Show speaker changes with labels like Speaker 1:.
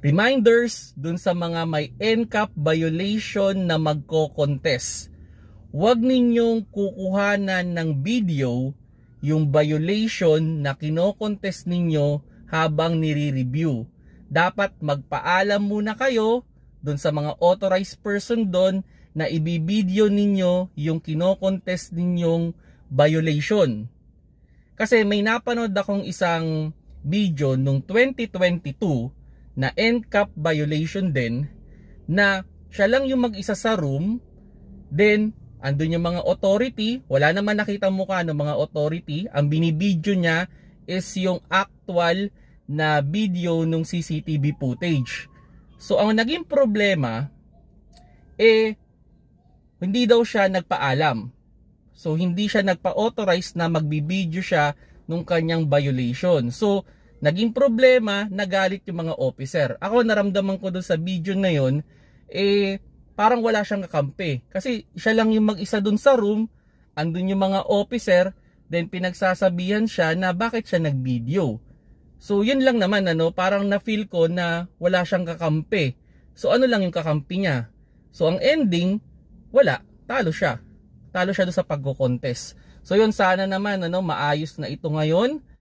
Speaker 1: Reminders dun sa mga may NCAP violation na magko-contest. Huwag ninyong kukuhanan ng video yung violation na kino-contest ninyo habang nire-review. Dapat magpaalam muna kayo dun sa mga authorized person dun na ibibideo ninyo yung kino-contest ninyong violation. Kasi may napanood akong isang video nung 2022 na NCAP violation din, na siya lang yung mag-isa sa room, then andun yung mga authority, wala naman nakita mukha ng mga authority, ang binibideo niya is yung actual na video ng CCTV footage. So ang naging problema, hindi daw siya nagpaalam. So hindi siya nagpa-authorize na magbibideo siya nung kanyang violation. So naging problema, nagalit yung mga officer. Ako naramdaman ko doon sa video na yon, parang wala siyang kakampi. Kasi siya lang yung mag-isa doon sa room, andun yung mga officer, then pinagsasabihan siya na bakit siya nag-video. So yun lang naman, parang na-feel ko na wala siyang kakampi. So ano lang yung kakampi niya? So ang ending, wala, talo siya. Talo siya doon sa pagko-contest. So yun, sana naman maayos na ito ngayon.